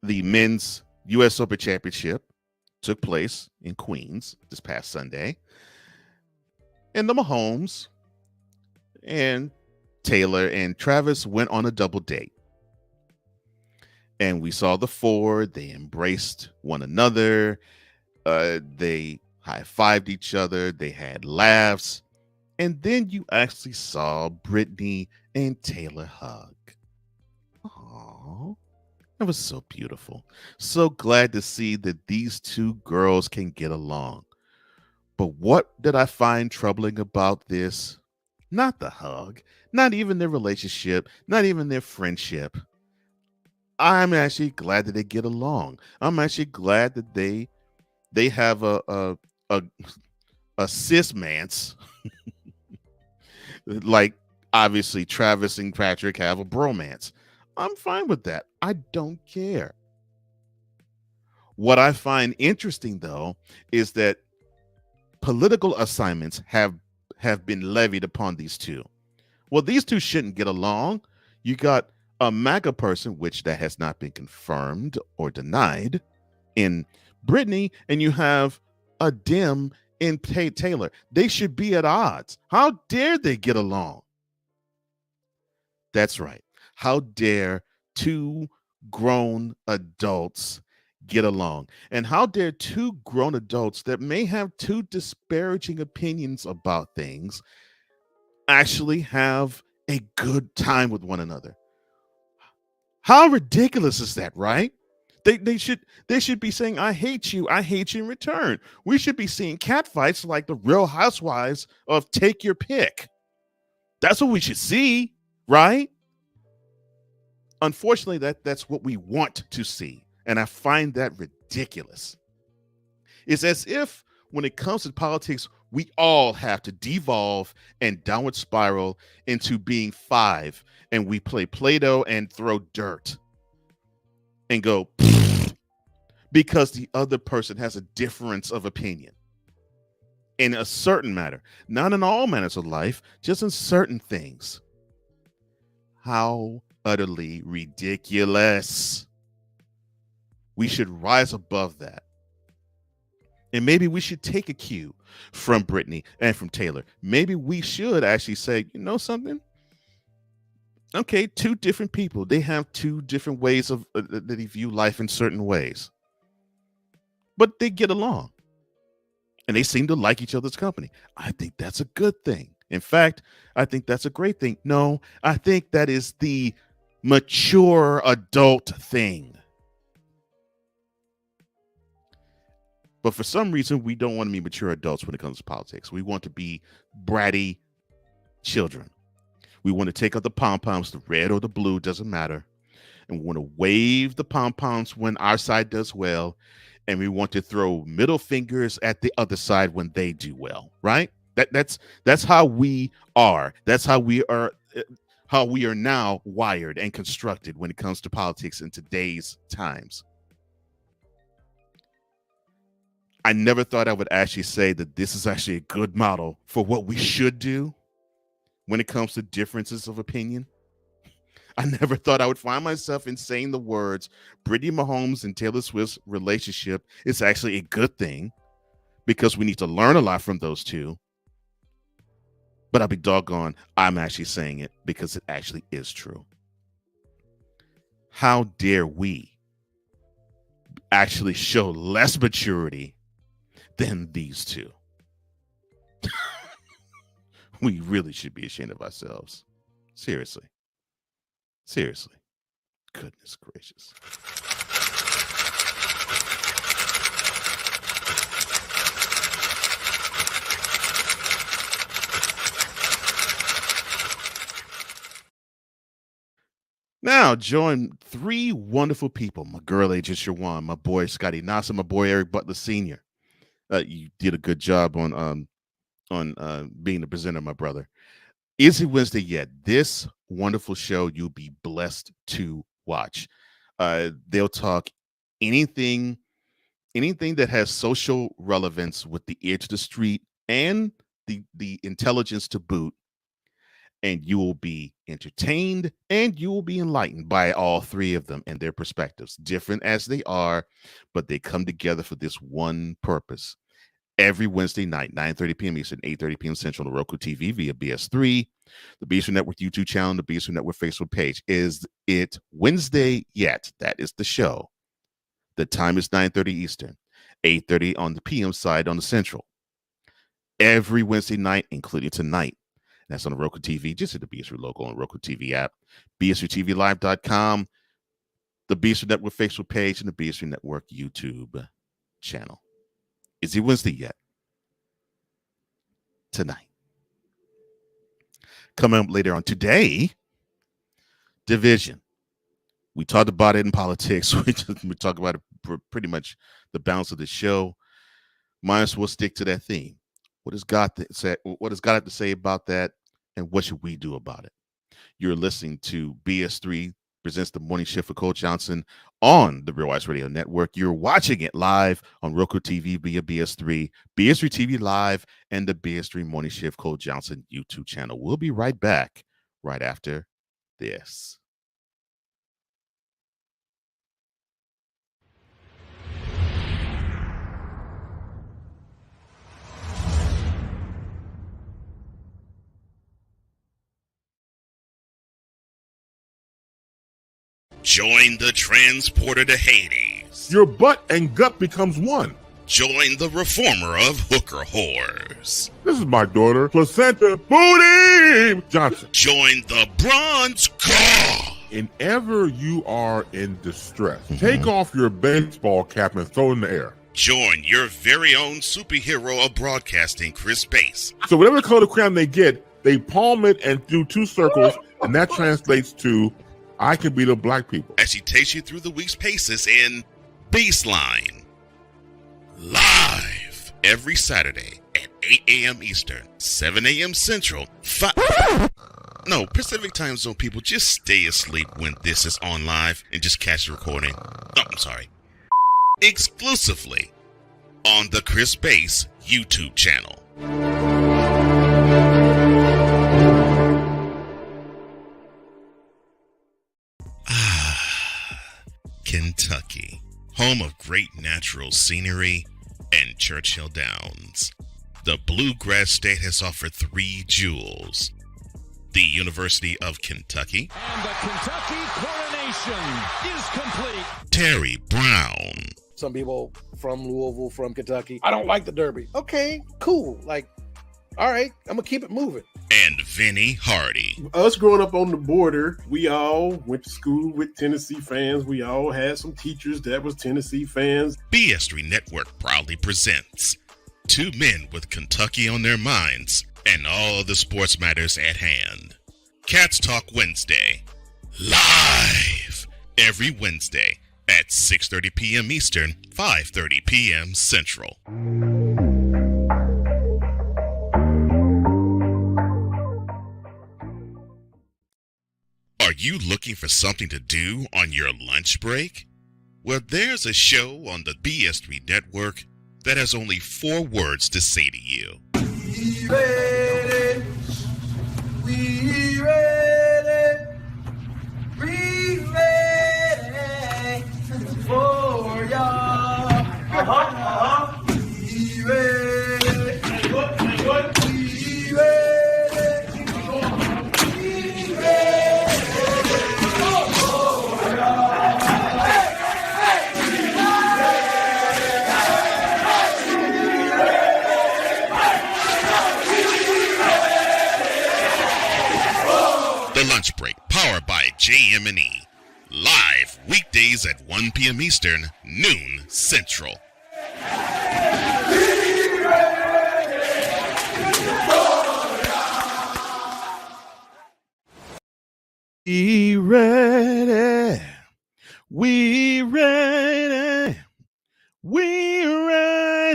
the men's U.S. Open Championship took place in Queens this past Sunday, and the Mahomes and Taylor and Travis went on a double date. And we saw the four. They embraced one another. They high-fived each other. They had laughs. And then you actually saw Brittany and Taylor hug. Aww. That was so beautiful. So glad to see that these two girls can get along. But what did I find troubling about this? Not the hug, not even their relationship, not even their friendship. I'm actually glad that they get along. I'm actually glad that they have a cis-mance. Like, obviously, Travis and Patrick have a bromance. I'm fine with that. I don't care. What I find interesting, though, is that political assignments have been levied upon these two. Well, these two shouldn't get along. You got a MAGA person, which that has not been confirmed or denied, in Brittany and you have a Dim in Taylor. They should be at odds. How dare they get along? That's right. How dare two grown adults get along? And how dare two grown adults that may have two disparaging opinions about things actually have a good time with one another? How ridiculous is that, right? They should be saying, I hate you in return. We should be seeing catfights like the Real Housewives of Take Your Pick. That's what we should see, right? Unfortunately, that's what we want to see. And I find that ridiculous. It's as if when it comes to politics, we all have to devolve and downward spiral into being five, and we play Play-Doh and throw dirt and go because the other person has a difference of opinion in a certain matter, not in all matters of life, just in certain things. How utterly ridiculous. We should rise above that. And maybe we should take a cue from Brittany and from Taylor. Maybe we should actually say, you know something? Okay, two different people. They have two different ways of that they view life in certain ways. But they get along. And they seem to like each other's company. I think that's a good thing. In fact, I think that's a great thing. No, I think that is the mature adult thing. But for some reason, we don't want to be mature adults when it comes to politics. We want to be bratty children. We want to take out the pom-poms, the red or the blue, doesn't matter. And we want to wave the pom-poms when our side does well. And we want to throw middle fingers at the other side when they do well, right? That's how we are. That's how we are now wired and constructed when it comes to politics in today's times. I never thought I would actually say that this is actually a good model for what we should do when it comes to differences of opinion. I never thought I would find myself in saying the words, Brittany Mahomes and Taylor Swift's relationship is actually a good thing because we need to learn a lot from those two. But I'll be doggone, I'm actually saying it because it actually is true. How dare we actually show less maturity than these two? We really should be ashamed of ourselves. Seriously. Goodness gracious. Now, join three wonderful people. My girl, Agent Shawan, my boy, Scotty Nasa, my boy, Eric Butler Sr. You did a good job on being the presenter, my brother. Is it Wednesday yet? This wonderful show you'll be blessed to watch. They'll talk anything that has social relevance with the ear to the street and the intelligence to boot. And you will be entertained and you will be enlightened by all three of them and their perspectives, different as they are, but they come together for this one purpose. Every Wednesday night, 9:30 p.m. Eastern, 8:30 p.m. Central on Roku TV via BS3, the BS3 Network YouTube channel, the BS3 Network Facebook page. Is it Wednesday yet? That is the show. The time is 9:30 Eastern, 8:30 on the PM side on the Central. Every Wednesday night, including tonight. That's on the Roku TV. Just hit the BS3 logo on the Roku TV app, BS3TVLive.com, the BS3 Network Facebook page, and the BS3 Network YouTube channel. Is it Wednesday yet? Tonight. Coming up later on today, division. We talked about it in politics. We talk about it for pretty much the balance of the show. Might as well stick to that theme. What does God have to say about that? And what should we do about it? You're listening to BS3 presents the morning shift for Cole Johnson on the Real Wise Radio Network. You're watching it live on Roku TV via BS3, BS3 TV Live, and the BS3 Morning Shift Cole Johnson YouTube channel. We'll be right back right after this.
Join the transporter to Hades.
Your butt and gut becomes one.
Join the reformer of hooker whores.
This is my daughter, Placenta Booty Johnson.
Join the bronze god.
Whenever you are in distress, take off your baseball cap and throw it in the air.
Join your very own superhero of broadcasting, Chris Bass.
So whatever color crown they get, they palm it and do 2 circles, and that translates to, I can beat up black people.
As she takes you through the week's paces in Baseline. Live every Saturday at 8 a.m. Eastern, 7 a.m. Central, Pacific Time Zone people, just stay asleep when this is on live and just catch the recording. Oh, I'm sorry. Exclusively on the Chris Bass YouTube channel. Kentucky, home of great natural scenery and Churchill Downs. The Bluegrass State has offered 3 jewels. The University of Kentucky.
And the Kentucky coronation is complete.
Terry Brown.
Some people from Louisville, from Kentucky, I don't like the Derby. Okay, cool. Like, all right, I'm going to keep it moving.
And Vinny Hardy.
Us growing up on the border, we all went to school with Tennessee fans. We all had some teachers that was Tennessee fans.
BS3 Network proudly presents 2 men with Kentucky on their minds and all the sports matters at hand. Cats Talk Wednesday. Live every Wednesday at 6:30 p.m. Eastern, 5:30 p.m. Central. Are you looking for something to do on your lunch break? Well, there's a show on the BS3 Network that has only 4 words to say to you.
We ready, we ready, we ready for y'all. We ready, we ready.
The Lunch Break, powered by JM&E. Live weekdays at 1 p.m. Eastern, noon Central.
We ready. We ready. We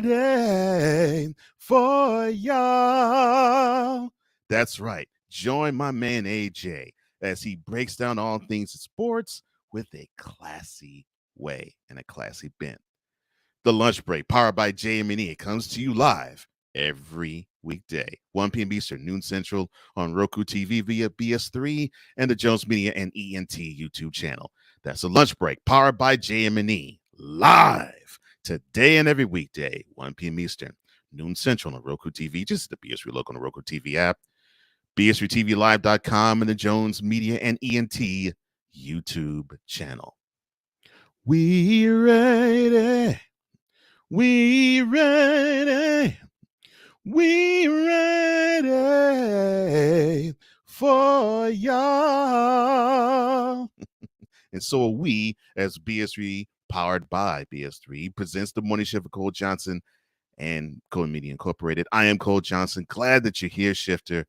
ready for y'all. That's right. Join my man AJ as he breaks down all things in sports with a classy way and a classy bent. The Lunch Break, powered by JM&E. It comes to you live every weekday, 1 p.m. Eastern, noon Central, on Roku TV via BS3 and the Jones Media and ENT YouTube channel. That's The Lunch Break, powered by JM&E, live today and every weekday, 1 p.m. Eastern, noon Central on Roku TV. Just the BS3 look on the Roku TV app, BS3TVLive.com, and the Jones Media and ENT YouTube channel. We ready. We ready. We ready for y'all. And so are we, as BS3, powered by BS3, presents the morning shift with Cole Johnson and Cole Media Incorporated. I am Cole Johnson. Glad that you're here, Shifter.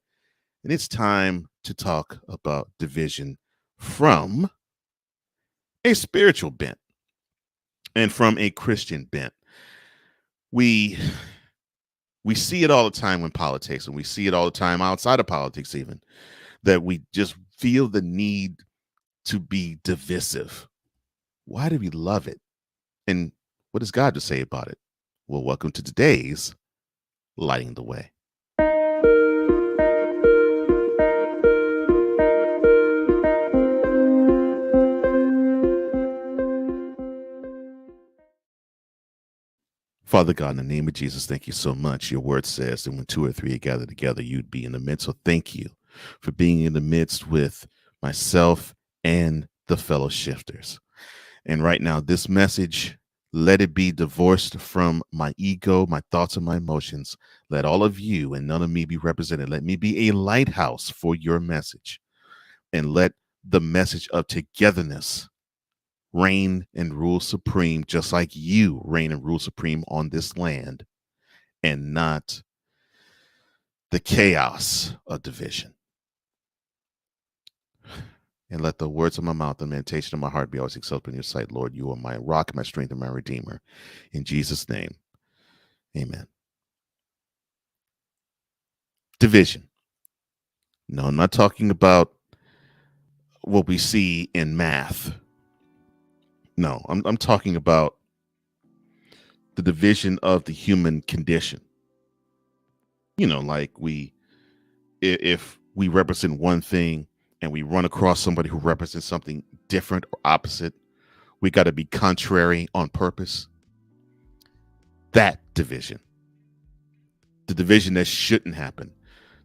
And it's time to talk about division from a spiritual bent and from a Christian bent. We see it all the time in politics, and we see it all the time outside of politics even, that we just feel the need to be divisive. Why do we love it? And what does God to say about it? Well, welcome to today's Lighting the Way. Father God, in the name of Jesus, thank you so much. Your word says that when 2 or 3 are gathered together, you'd be in the midst. So thank you for being in the midst with myself and the fellow shifters. And right now, this message, let it be divorced from my ego, my thoughts, and my emotions. Let all of you and none of me be represented. Let me be a lighthouse for your message. And let the message of togetherness reign and rule supreme, just like you reign and rule supreme on this land, and not the chaos of division. And let the words of my mouth and meditation of my heart be always acceptable in your sight, Lord. You are my rock, my strength, and my redeemer. In Jesus' name, amen. Division. No, I'm not talking about what we see in math. No, I'm talking about the division of the human condition. You know, like if we represent one thing and we run across somebody who represents something different or opposite, we got to be contrary on purpose. That division. The division that shouldn't happen.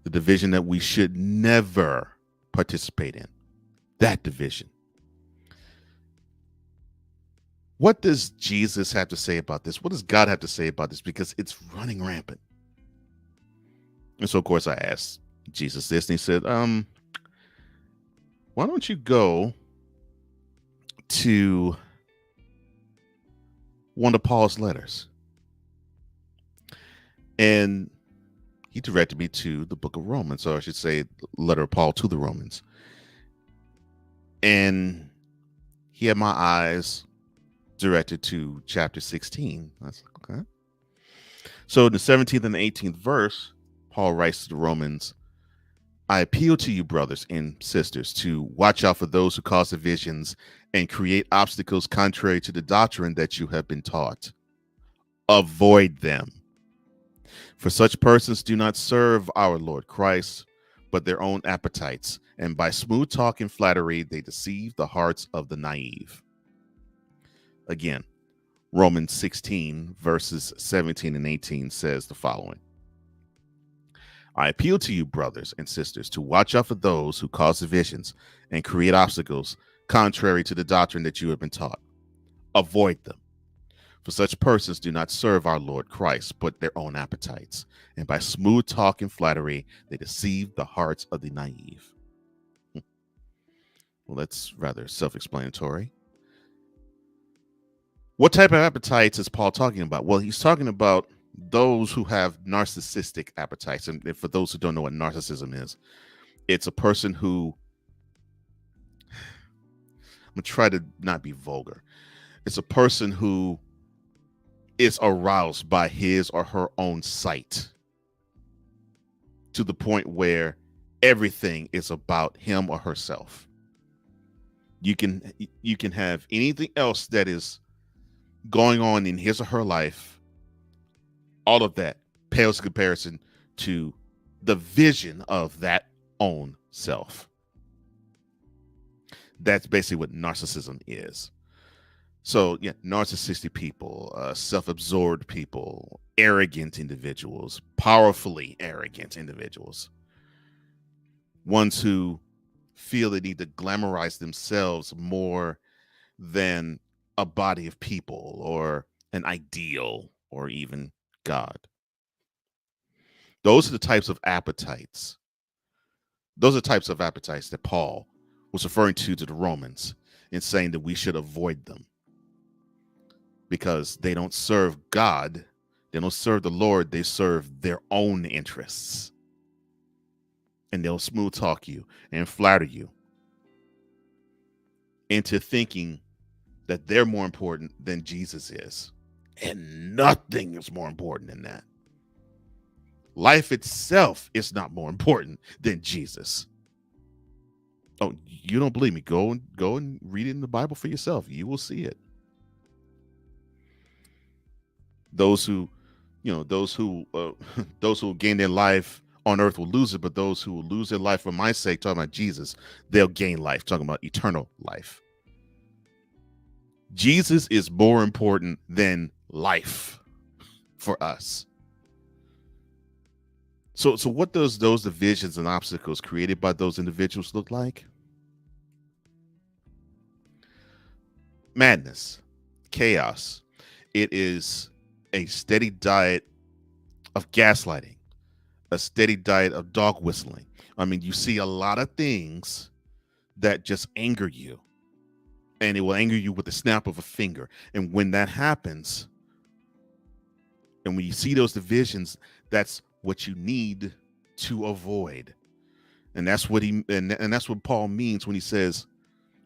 The division that we should never participate in. That division. What does Jesus have to say about this? What does God have to say about this? Because it's running rampant. And so, of course, I asked Jesus this, and he said, why don't you go to one of Paul's letters? And he directed me to the book of Romans, or I should say, the letter of Paul to the Romans. And he had my eyes directed to chapter 16. I was like, okay. So in the 17th and the 18th verse, Paul writes to the Romans, I appeal to you, brothers and sisters, to watch out for those who cause divisions and create obstacles contrary to the doctrine that you have been taught. Avoid them. For such persons do not serve our Lord Christ, but their own appetites, and by smooth talk and flattery, they deceive the hearts of the naive. Again, Romans 16, verses 17 and 18 says the following. I appeal to you, brothers and sisters, to watch out for those who cause divisions and create obstacles contrary to the doctrine that you have been taught. Avoid them. For such persons do not serve our Lord Christ, but their own appetites. And by smooth talk and flattery, they deceive the hearts of the naive. Well, that's rather self-explanatory. What type of appetites is Paul talking about? Well, he's talking about those who have narcissistic appetites. And for those who don't know what narcissism is, it's a person who, I'm going to try to not be vulgar. It's a person who is aroused by his or her own sight to the point where everything is about him or herself. You can have anything else that is going on in his or her life. All of that pales in comparison to the vision of that own self. That's basically what narcissism is. So, yeah, narcissistic people, self-absorbed people, arrogant individuals, powerfully arrogant individuals, ones who feel they need to glamorize themselves more than a body of people or an ideal or even God. Those are the types of appetites. Those are types of appetites that Paul was referring to the Romans in saying that we should avoid them. Because they don't serve God, they don't serve the Lord, they serve their own interests. And they'll smooth talk you and flatter you into thinking that they're more important than Jesus is. And nothing is more important than that. Life itself is not more important than Jesus. Oh, you don't believe me? Go and read it in the Bible for yourself. You will see it. Those who gain their life on earth will lose it, but those who will lose their life for my sake, talking about Jesus, they'll gain life, talking about eternal life. Jesus is more important than life for us. So what does those divisions and obstacles created by those individuals look like? madness, chaos. It is a steady diet of gaslighting, a steady diet of dog whistling. I mean, you see a lot of things that just anger you, and it will anger you with the snap of a finger. And when that happens, and when you see those divisions, that's what you need to avoid. And that's what and that's what Paul means when he says,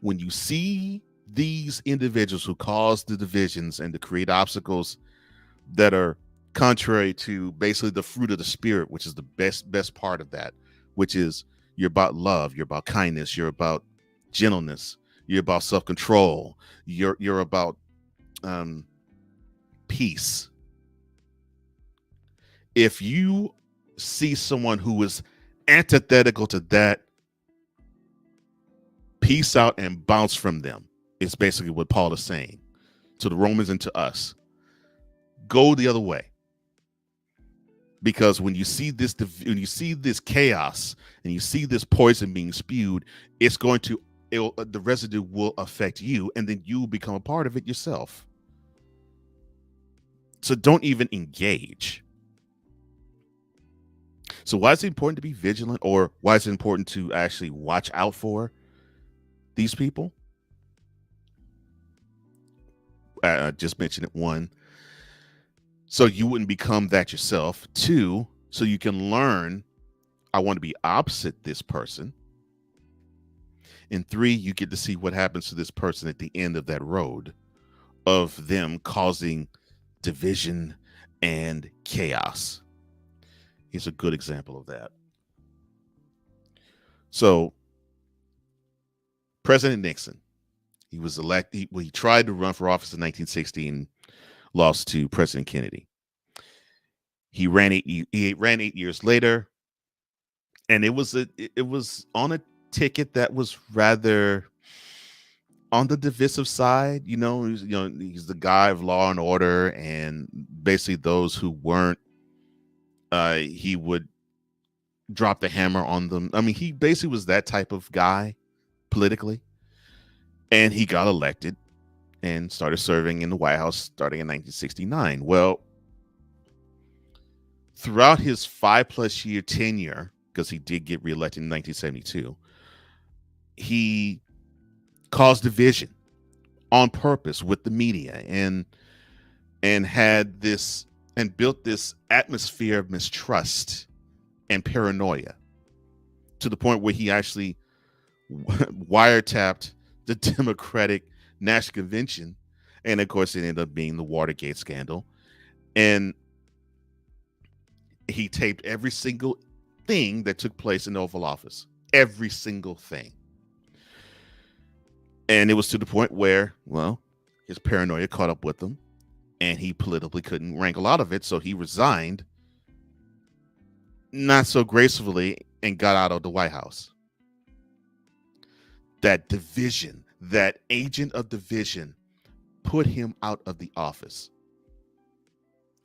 when you see these individuals who cause the divisions and to create obstacles that are contrary to basically the fruit of the spirit, which is the best part of that, which is you're about love, you're about kindness, you're about gentleness, you're about self-control, you're about peace. If you see someone who is antithetical to that, peace out and bounce from them. It's basically what Paul is saying to the Romans and to us. Go the other way. Because when you see this chaos and you see this poison being spewed, the residue will affect you, and then you become a part of it yourself. So don't even engage. So why is it important to be vigilant, or why is it important to actually watch out for these people? I just mentioned it. 1, so you wouldn't become that yourself. 2, so you can learn, I want to be opposite this person. And 3, you get to see what happens to this person at the end of that road of them causing division and chaos. Here's a good example of that. So President Nixon, he was elected. He tried to run for office in 1960 and lost to President Kennedy. He ran 8 years later, and it was on a ticket that was rather on the divisive side. He's the guy of law and order, and basically those who weren't, he would drop the hammer on them. I mean, he basically was that type of guy politically, and he got elected and started serving in the White House starting in 1969. Well, throughout his 5+ year tenure, because he did get reelected in 1972, he caused division on purpose with the media and had this and built this atmosphere of mistrust and paranoia to the point where he actually wiretapped the Democratic National Convention, and of course it ended up being the Watergate scandal. And he taped every single thing that took place in the Oval Office, every single thing. And it was to the point where, well, his paranoia caught up with him, and he politically couldn't wrangle out of it, so he resigned, not so gracefully, and got out of the White House. That division, that agent of division, put him out of the office.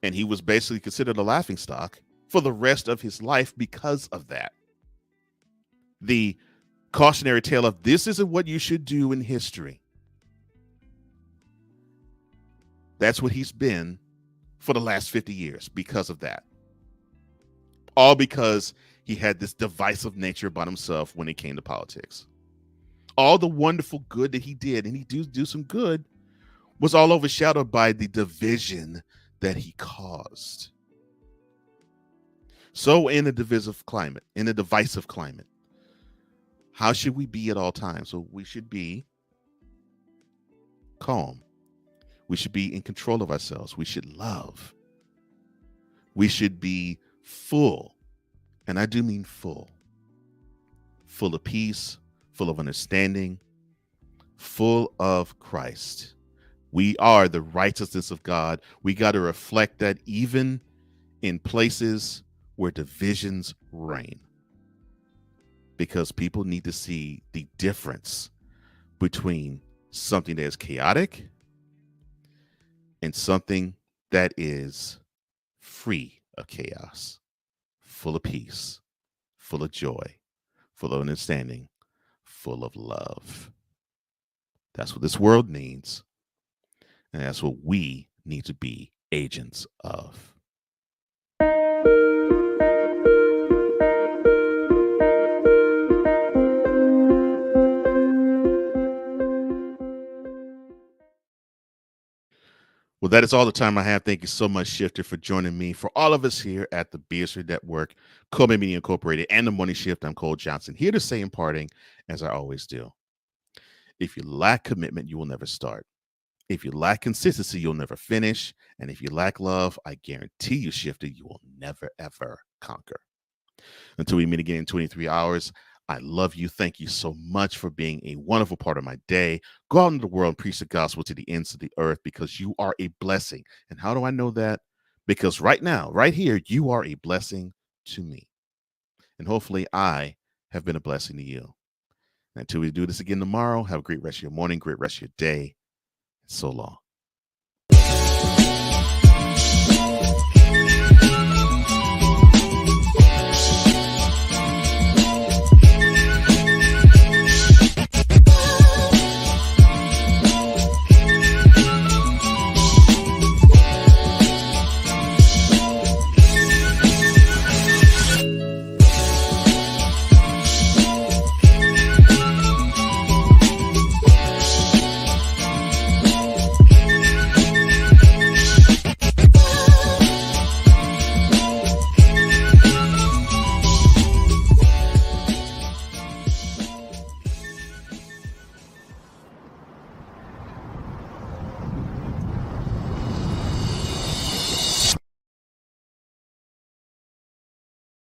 And he was basically considered a laughingstock for the rest of his life because of that. The cautionary tale of this isn't what you should do in history. That's what he's been for the last 50 years because of that. All because he had this divisive nature about himself when it came to politics. All the wonderful good that he did, and he do some good, was all overshadowed by the division that he caused. So in a divisive climate, how should we be at all times? So we should be calm. We should be in control of ourselves. We should love. We should be full, and I do mean full of peace, full of understanding, full of Christ. We are the righteousness of God. We got to reflect that even in places where divisions reign, because people need to see the difference between something that is chaotic and something that is free of chaos, full of peace, full of joy, full of understanding, full of love. That's what this world needs. And that's what we need to be agents of. Well, that is all the time I have. Thank you so much, Shifter, for joining me. For all of us here at the Beardsley Network, Coleman Media Incorporated, and the Morning Shift, I'm Cole Johnson, here to say in parting, as I always do, if you lack commitment, you will never start. If you lack consistency, you'll never finish. And if you lack love, I guarantee you, Shifter, you will never, ever conquer. Until we meet again in 23 hours, I love you. Thank you so much for being a wonderful part of my day. Go out into the world and preach the gospel to the ends of the earth because you are a blessing. And how do I know that? Because right now, right here, you are a blessing to me. And hopefully I have been a blessing to you. And until we do this again tomorrow, have a great rest of your morning, great rest of your day. So long.